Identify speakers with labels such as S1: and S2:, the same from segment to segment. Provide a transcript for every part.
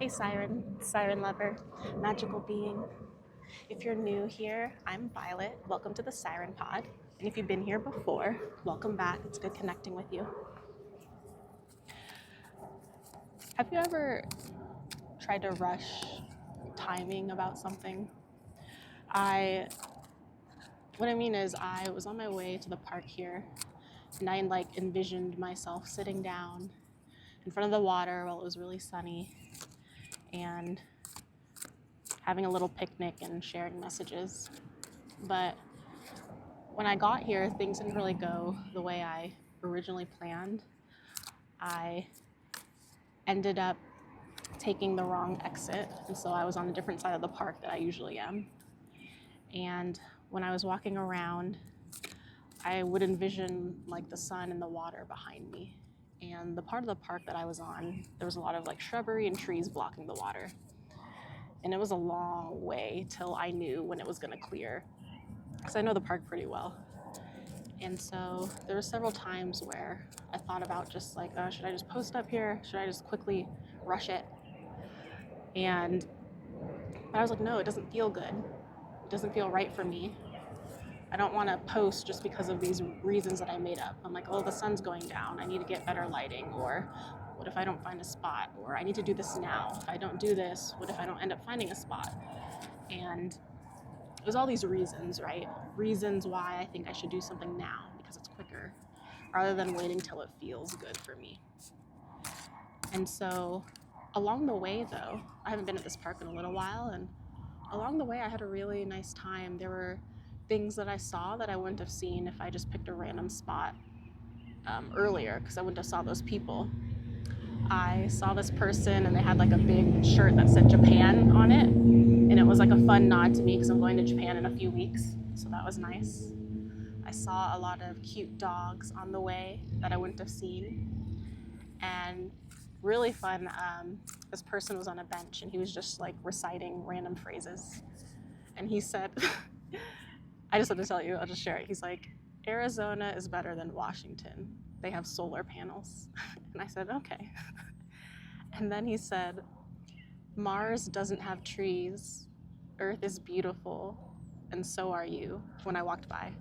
S1: Hey Siren lover, magical being. If you're new here, I'm Violet. Welcome to the Siren Pod. And if you've been here before, welcome back. It's good connecting with you. Have you ever tried to rush timing about something? What I mean is I was on my way to the park here and I envisioned myself sitting down in front of the water while it was really sunny and having a little picnic and sharing messages. But when I got here, things didn't really go the way I originally planned. I ended up taking the wrong exit, and so I was on a different side of the park that I usually am. And when I was walking around, I would envision the sun and the water behind me. And the part of the park that I was on, there was a lot of shrubbery and trees blocking the water. And it was a long way till I knew when it was going to clear, because I know the park pretty well. And so there were several times where I thought about just should I just post up here? Should I just quickly rush it? But I was like, no, it doesn't feel good. It doesn't feel right for me. I don't want to post just because of these reasons that I made up. I'm like, oh, the sun's going down. I need to get better lighting. Or what if I don't find a spot? Or I need to do this now. If I don't do this, what if I don't end up finding a spot? And there's all these reasons, right? Reasons why I think I should do something now because it's quicker, rather than waiting till it feels good for me. And so along the way, though, I haven't been at this park in a little while, and along the way I had a really nice time. There were things that I saw that I wouldn't have seen if I just picked a random spot earlier, because I wouldn't have saw those people. I saw this person and they had a big shirt that said Japan on it, and it was a fun nod to me because I'm going to Japan in a few weeks, so that was nice. I saw a lot of cute dogs on the way that I wouldn't have seen, and really fun, this person was on a bench and he was just reciting random phrases, and he said I just have to tell you, I'll just share it. He's like, Arizona is better than Washington. They have solar panels. And I said, okay. And then he said, Mars doesn't have trees. Earth is beautiful. And so are you, when I walked by.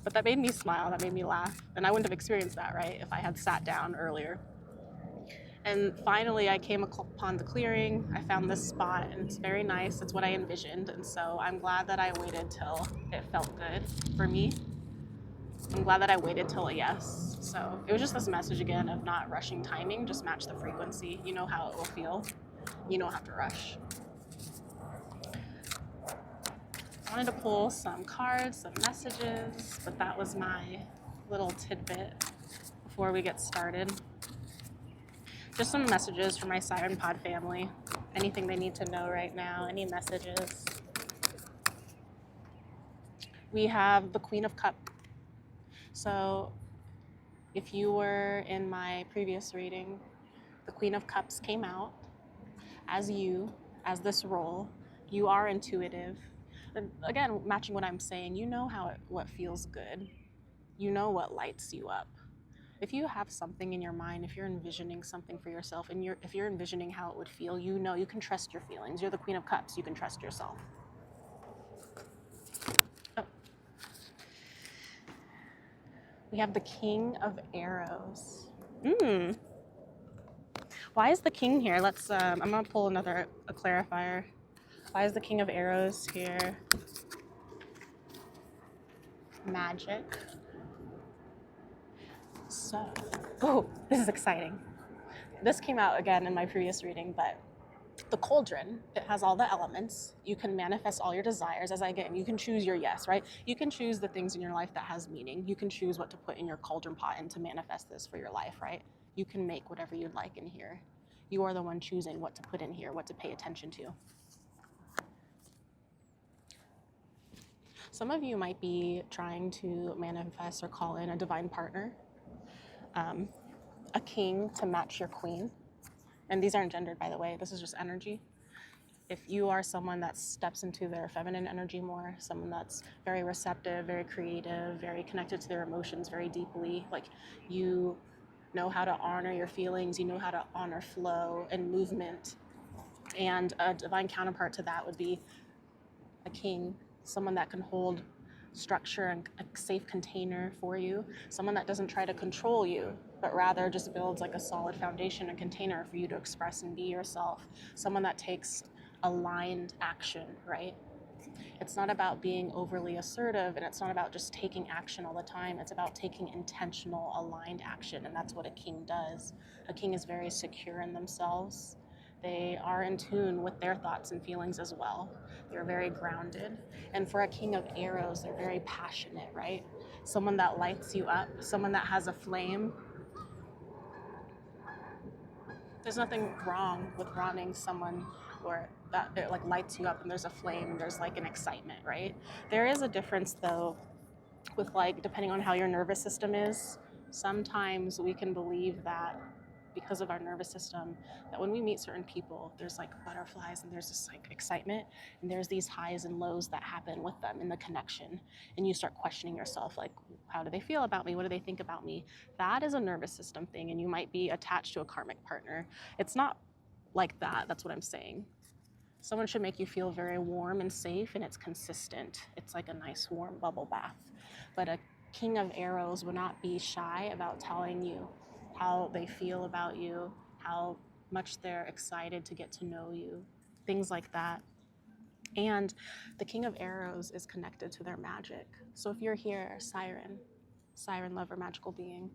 S1: But that made me smile. That made me laugh. And I wouldn't have experienced that, right, if I had sat down earlier. And finally, I came upon the clearing. I found this spot, and it's very nice. It's what I envisioned. And so I'm glad that I waited till it felt good for me. I'm glad that I waited till a yes. So it was just this message again of not rushing timing, just match the frequency. You know how it will feel. You don't have to rush. I wanted to pull some cards, some messages, but that was my little tidbit before we get started. Just some messages for my Siren Pod family. Anything they need to know right now, any messages. We have the Queen of Cups. So if you were in my previous reading, the Queen of Cups came out as you, as this role. You are intuitive. And again, matching what I'm saying, you know what feels good. You know what lights you up. If you have something in your mind, if you're envisioning something for yourself, and if you're envisioning how it would feel, you know you can trust your feelings. You're the Queen of Cups. You can trust yourself. Oh. We have the King of Arrows. Why is the King here? I'm gonna pull a clarifier. Why is the King of Arrows here? Magic. So, this is exciting. This came out again in my previous reading, but the cauldron, it has all the elements. You can manifest all your desires you can choose your yes, right? You can choose the things in your life that has meaning. You can choose what to put in your cauldron pot and to manifest this for your life, right? You can make whatever you'd like in here. You are the one choosing what to put in here, what to pay attention to. Some of you might be trying to manifest or call in a divine partner, a king to match your queen. And these aren't gendered, by the way. This is just energy. If you are someone that steps into their feminine energy more, someone that's very receptive, very creative, very connected to their emotions very deeply, you know how to honor your feelings, you know how to honor flow and movement, And a divine counterpart to that would be a king, someone that can hold structure and a safe container for you, someone that doesn't try to control you, but rather just builds like a solid foundation and container for you to express and be yourself, someone that takes aligned action, right? It's not about being overly assertive, and it's not about just taking action all the time. It's about taking intentional, aligned action, and that's what a king does. A king is very secure in themselves. They are in tune with their thoughts and feelings as well. They're very grounded. And for a king of arrows, they're very passionate, right? Someone that lights you up, someone that has a flame. There's nothing wrong with wanting someone or that it like lights you up and there's a flame, there's like an excitement, right? There is a difference though with like depending on how your nervous system is. Sometimes we can believe that because of our nervous system that when we meet certain people there's like butterflies and there's this like excitement and there's these highs and lows that happen with them in the connection, and you start questioning yourself like, how do they feel about me, what do they think about me? That is a nervous system thing, and you might be attached to a karmic partner. It's not like that. That's what I'm saying. Someone should make you feel very warm and safe, and it's consistent. It's like a nice warm bubble bath. But a king of arrows would not be shy about telling you how they feel about you, how much they're excited to get to know you, things like that. And the king of arrows is connected to their magic. So if you're here, siren lover, magical being,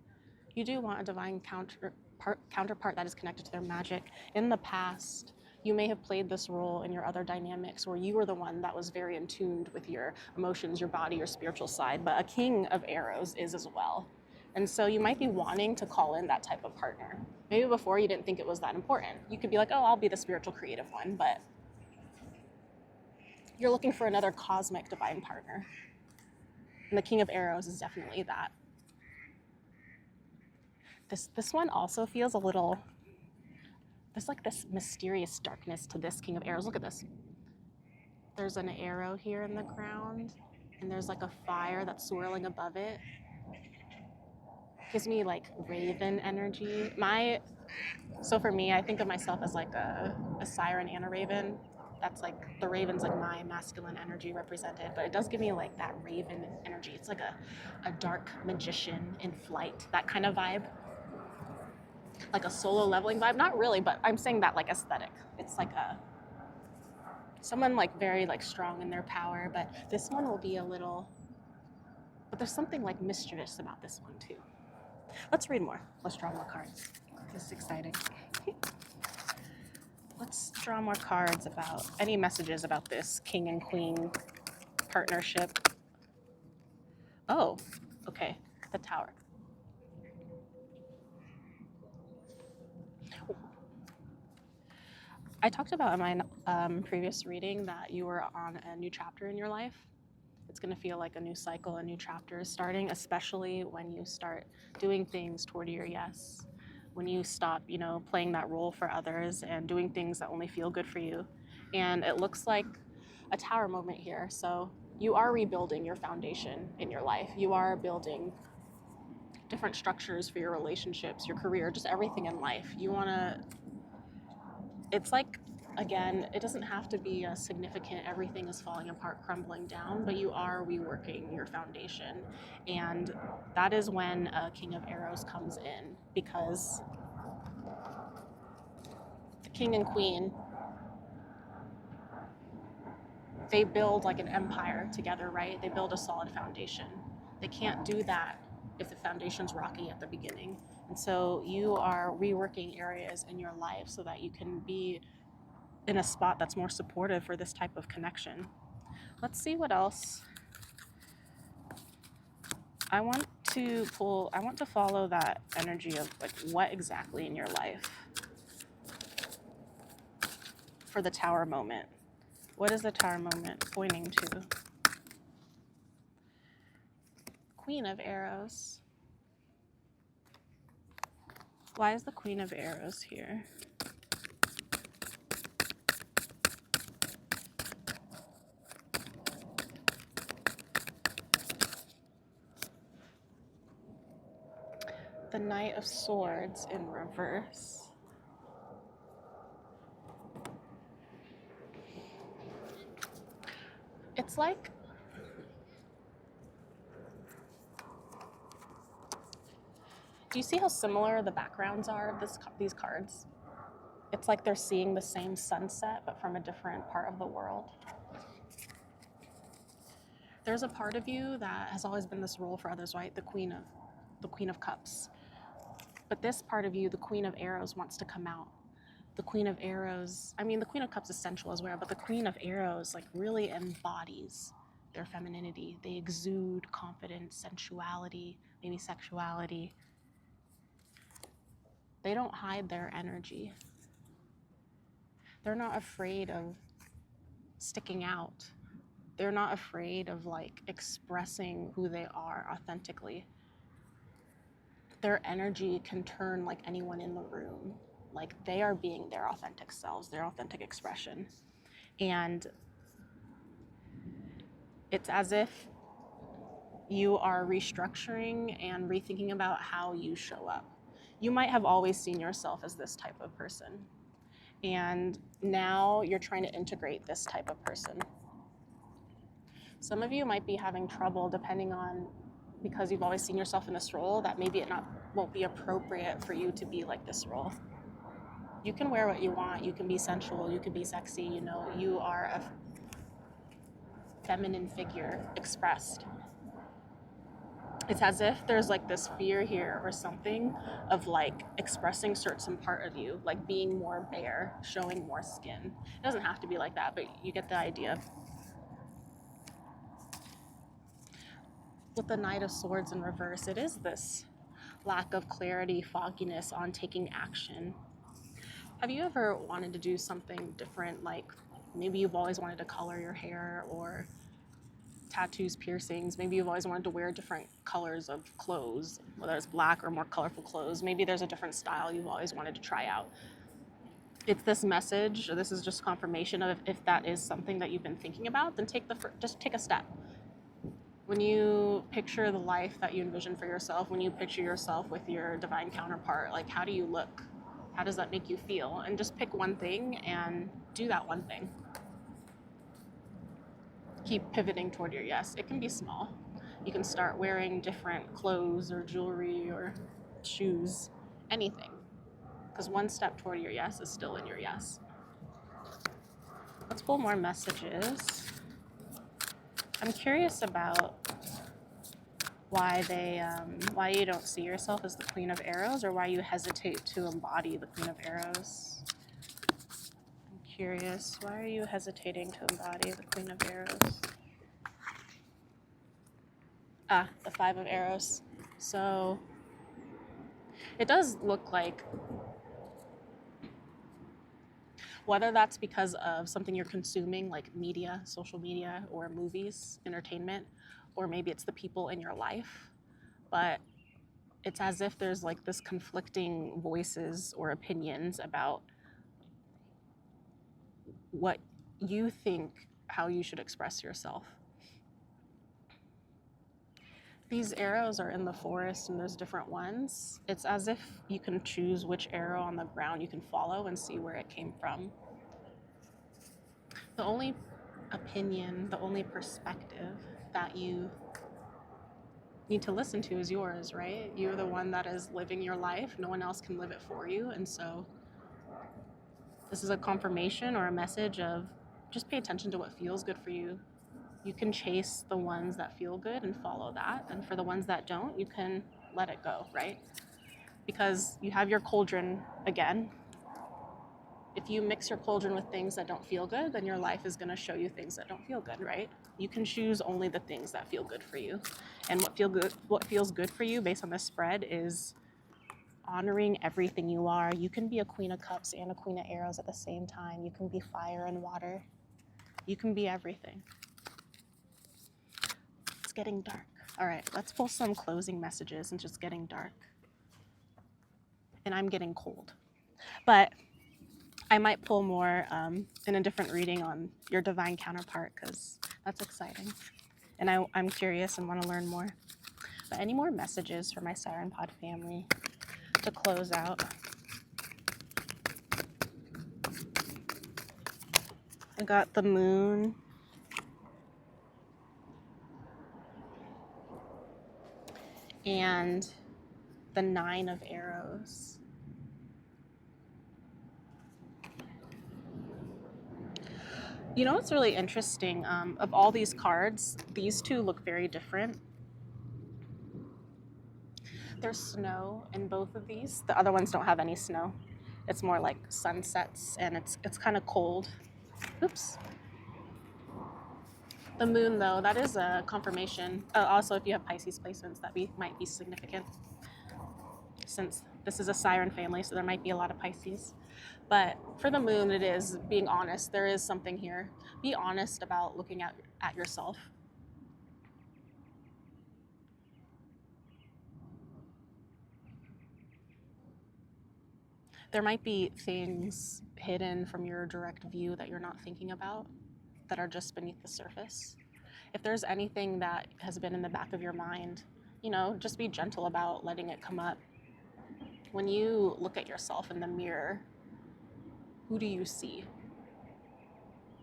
S1: you do want a divine counterpart that is connected to their magic. In the past, you may have played this role in your other dynamics where you were the one that was very in tune with your emotions, your body, your spiritual side, but a king of arrows is as well. And so you might be wanting to call in that type of partner. Maybe before you didn't think it was that important. You could be like, oh, I'll be the spiritual creative one, but you're looking for another cosmic divine partner. And the king of arrows is definitely that. This one also feels a little, there's like this mysterious darkness to this king of arrows. Look at this. There's an arrow here in the ground, and there's like a fire that's swirling above it. Gives me like raven energy. So for me, I think of myself as like a siren and a raven. That's like, the raven's like my masculine energy represented, but it does give me like that raven energy. It's like a dark magician in flight, that kind of vibe. Like a solo leveling vibe. Not really, but I'm saying that like aesthetic. It's like someone like very like strong in their power, but this one will be a little, but there's something like mischievous about this one too. Let's read more. Let's draw more cards. This is exciting. Let's draw more cards about any messages about this king and queen partnership. Oh, okay. The Tower. I talked about in my previous reading that you were on a new chapter in your life. It's going to feel like a new cycle, a new chapter is starting, especially when you start doing things toward your yes. When you stop, playing that role for others and doing things that only feel good for you. And it looks like a tower moment here. So you are rebuilding your foundation in your life. You are building different structures for your relationships, your career, just everything in life. It's like, again, it doesn't have to be a significant, everything is falling apart, crumbling down, but you are reworking your foundation. And that is when a king of arrows comes in, because the king and queen, they build like an empire together, right? They build a solid foundation. They can't do that if the foundation's rocky at the beginning. And so you are reworking areas in your life so that you can be in a spot that's more supportive for this type of connection. Let's see what else. I want to follow that energy of like what exactly in your life for the tower moment. What is the tower moment pointing to? Queen of arrows. Why is the Queen of arrows here? The Knight of Swords in reverse. It's like, do you see how similar the backgrounds are of these cards? It's like they're seeing the same sunset, but from a different part of the world. There's a part of you that has always been this role for others, right? The Queen of Cups. But this part of you, the Queen of Arrows, wants to come out. The Queen of Arrows, I mean, the Queen of Cups is sensual as well, but the Queen of Arrows like really embodies their femininity. They exude confidence, sensuality, maybe sexuality. They don't hide their energy. They're not afraid of sticking out. They're not afraid of like expressing who they are authentically. Their energy can turn like anyone in the room. Like they are being their authentic selves, their authentic expression. And it's as if you are restructuring and rethinking about how you show up. You might have always seen yourself as this type of person. And now you're trying to integrate this type of person. Some of you might be having trouble depending on, because you've always seen yourself in this role, that maybe won't be appropriate for you to be like this role. You can wear what you want. You can be sensual. You can be sexy. You know, you are a feminine figure expressed. It's as if there's like this fear here or something of like expressing certain part of you, like being more bare, showing more skin. It doesn't have to be like that, but you get the idea. With the Knight of Swords in reverse, it is this lack of clarity, fogginess on taking action. Have you ever wanted to do something different? Like maybe you've always wanted to color your hair, or tattoos, piercings. Maybe you've always wanted to wear different colors of clothes, whether it's black or more colorful clothes. Maybe there's a different style you've always wanted to try out. It's this message, or this is just confirmation of if that is something that you've been thinking about, then just take a step. When you picture the life that you envision for yourself, when you picture yourself with your divine counterpart, like how do you look? How does that make you feel? And just pick one thing and do that one thing. Keep pivoting toward your yes. It can be small. You can start wearing different clothes or jewelry or shoes, anything. Because one step toward your yes is still in your yes. Let's pull more messages. I'm curious about why you don't see yourself as the Queen of Arrows, or why you hesitate to embody the Queen of Arrows. I'm curious, why are you hesitating to embody the Queen of Arrows? The Five of Arrows. So it does look like, whether that's because of something you're consuming, like media, social media, or movies, entertainment, or maybe it's the people in your life, but it's as if there's like this conflicting voices or opinions about what you think, how you should express yourself. These arrows are in the forest and there's different ones. It's as if you can choose which arrow on the ground you can follow and see where it came from. The only opinion, the only perspective that you need to listen to is yours, right? You're the one that is living your life. No one else can live it for you. And so this is a confirmation or a message of just pay attention to what feels good for you. You can chase the ones that feel good and follow that. And for the ones that don't, you can let it go, right? Because you have your cauldron again. If you mix your cauldron with things that don't feel good, then your life is going to show you things that don't feel good, right? You can choose only the things that feel good for you. And what feels good for you based on this spread is honoring everything you are. You can be a Queen of Cups and a Queen of Arrows at the same time. You can be fire and water. You can be everything. It's getting dark. All right, let's pull some closing messages since it's getting dark. And I'm getting cold. But I might pull more in a different reading on your divine counterpart, because that's exciting. And I'm curious and want to learn more. But any more messages for my Siren Pod family to close out? I got the moon, and the 9 of Arrows. You know what's really interesting? Of all these cards, these two look very different. There's snow in both of these. The other ones don't have any snow. It's more like sunsets, and it's kind of cold. Oops. The moon, though, that is a confirmation. Also, if you have Pisces placements, that might be significant, since this is a Siren family, so there might be a lot of Pisces. But for the moon, it is being honest. There is something here. Be honest about looking at yourself. There might be things hidden from your direct view that you're not thinking about, that are just beneath the surface. If there's anything that has been in the back of your mind, just be gentle about letting it come up. When you look at yourself in the mirror, who do you see?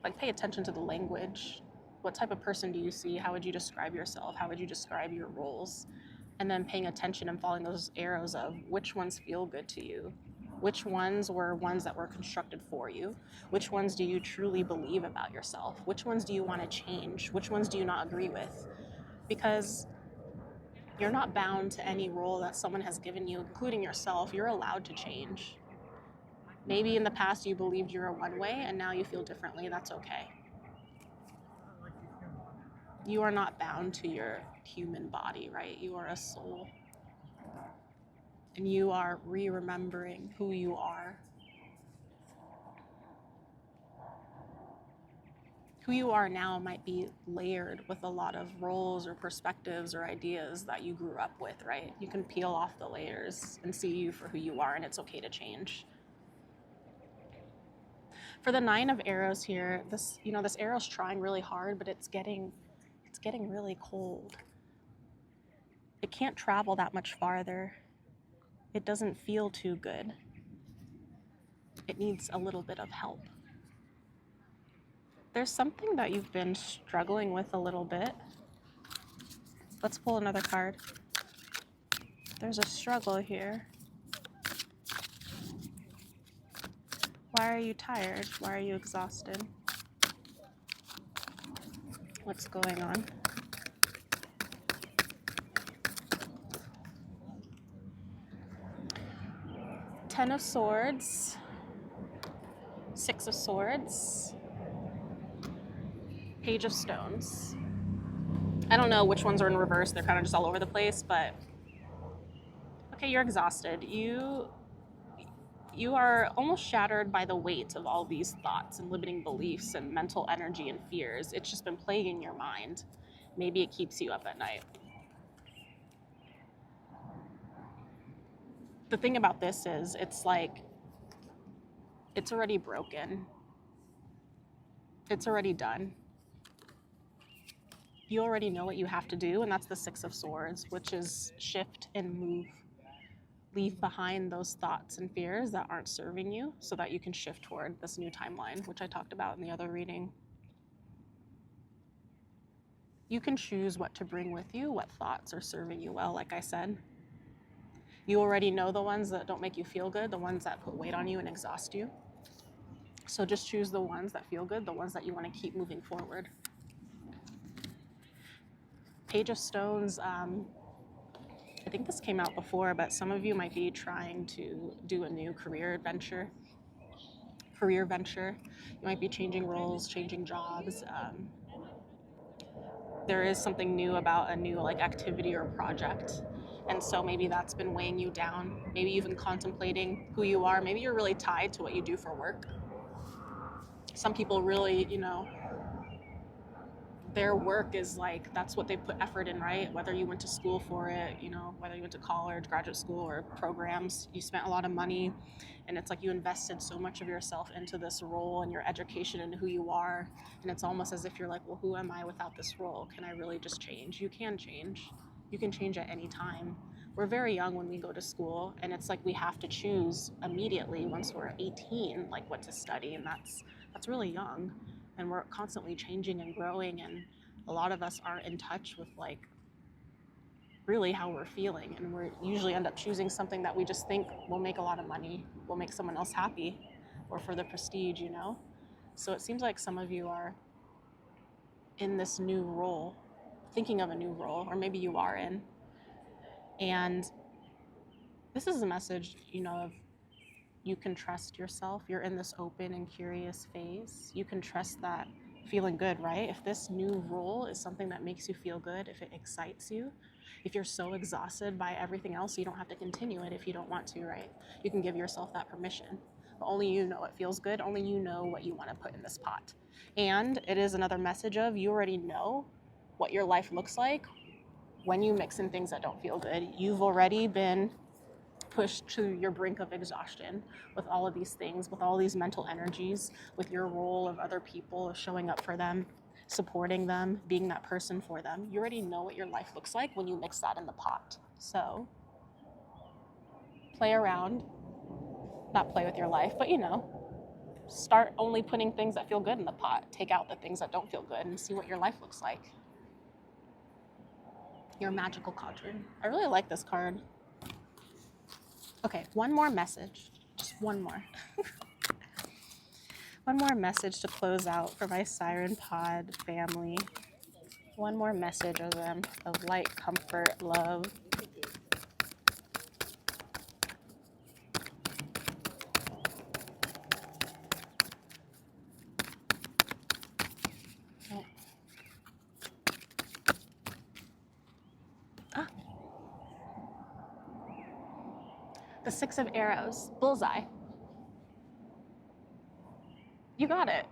S1: Like, pay attention to the language. What type of person do you see? How would you describe yourself? How would you describe your roles? And then paying attention and following those arrows of which ones feel good to you. Which ones were ones that were constructed for you? Which ones do you truly believe about yourself? Which ones do you want to change? Which ones do you not agree with? Because you're not bound to any role that someone has given you, including yourself. You're allowed to change. Maybe in the past you believed you were one way and now you feel differently. That's okay. You are not bound to your human body, right? You are a soul. And you are re-remembering who you are. Who you are now might be layered with a lot of roles or perspectives or ideas that you grew up with, right? You can peel off the layers and see you for who you are, and it's okay to change. For the 9 of Arrows here, this arrow's trying really hard, but it's getting really cold. It can't travel that much farther. It doesn't feel too good. It needs a little bit of help. There's something that you've been struggling with a little bit. Let's pull another card. There's a struggle here. Why are you tired? Why are you exhausted? What's going on? Ten of Swords, 6 of Swords, Page of Stones. I don't know which ones are in reverse. They're kind of just all over the place, but okay, you're exhausted. You are almost shattered by the weight of all these thoughts and limiting beliefs and mental energy and fears. It's just been plaguing your mind. Maybe it keeps you up at night. The thing about this is, it's like, it's already broken. It's already done. You already know what you have to do, and that's the 6 of Swords, which is shift and move. Leave behind those thoughts and fears that aren't serving you so that you can shift toward this new timeline, which I talked about in the other reading. You can choose what to bring with you, what thoughts are serving you well, like I said. You already know the ones that don't make you feel good, the ones that put weight on you and exhaust you. So just choose the ones that feel good, the ones that you want to keep moving forward. Page of Stones, I think this came out before, but some of you might be trying to do a new career venture. You might be changing roles, changing jobs. There is something new about a new activity or project. And so maybe that's been weighing you down. Maybe you've been contemplating who you are. Maybe you're really tied to what you do for work. Some people really, their work is that's what they put effort in, right? Whether you went to school for it, whether you went to college, graduate school, or programs, you spent a lot of money, and it's like you invested so much of yourself into this role and your education and who you are, and it's almost as if you're like, well, who am I without this role? Can I really just change? You can change. You can change at any time. We're very young when we go to school, and it's like we have to choose immediately once we're 18, what to study, and that's really young. And we're constantly changing and growing, and a lot of us aren't in touch with really how we're feeling. And we usually end up choosing something that we just think will make a lot of money, will make someone else happy, or for the prestige, you know? So it seems like some of you are in this new role, thinking of a new role, or maybe you are in. And this is a message, you know, of you can trust yourself. You're in this open and curious phase. You can trust that feeling good, right? If this new role is something that makes you feel good, if it excites you, if you're so exhausted by everything else, you don't have to continue it if you don't want to, right? You can give yourself that permission. But only you know it feels good. Only you know what you want to put in this pot. And it is another message of you already know what your life looks like when you mix in things that don't feel good. You've already been pushed to your brink of exhaustion with all of these things, with all these mental energies, with your role of other people, of showing up for them, supporting them, being that person for them. You already know what your life looks like when you mix that in the pot. So play around, not play with your life, but you know, start only putting things that feel good in the pot. Take out the things that don't feel good and see what your life looks like. Your magical cauldron. I really like this card. Okay, one more message. Just one more. One more message to close out for my Siren Pod family. One more message of them, of light, comfort, love. Oh. Ah. The 6 of Arrows. Bullseye. You got it.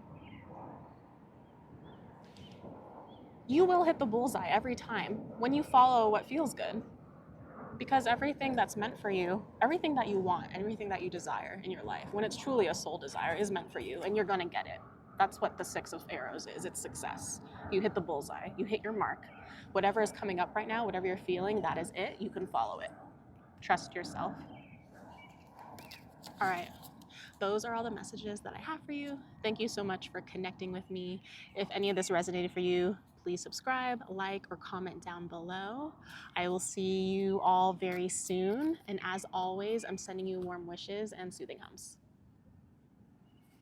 S1: You will hit the bullseye every time when you follow what feels good. Because everything that's meant for you, everything that you want, everything that you desire in your life, when it's truly a soul desire, is meant for you, and you're going to get it. That's what the 6 of Arrows is. It's success. You hit the bullseye. You hit your mark. Whatever is coming up right now, whatever you're feeling, that is it. You can follow it. Trust yourself. All right. Those are all the messages that I have for you. Thank you so much for connecting with me. If any of this resonated for you, please subscribe, like, or comment down below. I will see you all very soon. And as always, I'm sending you warm wishes and soothing hums.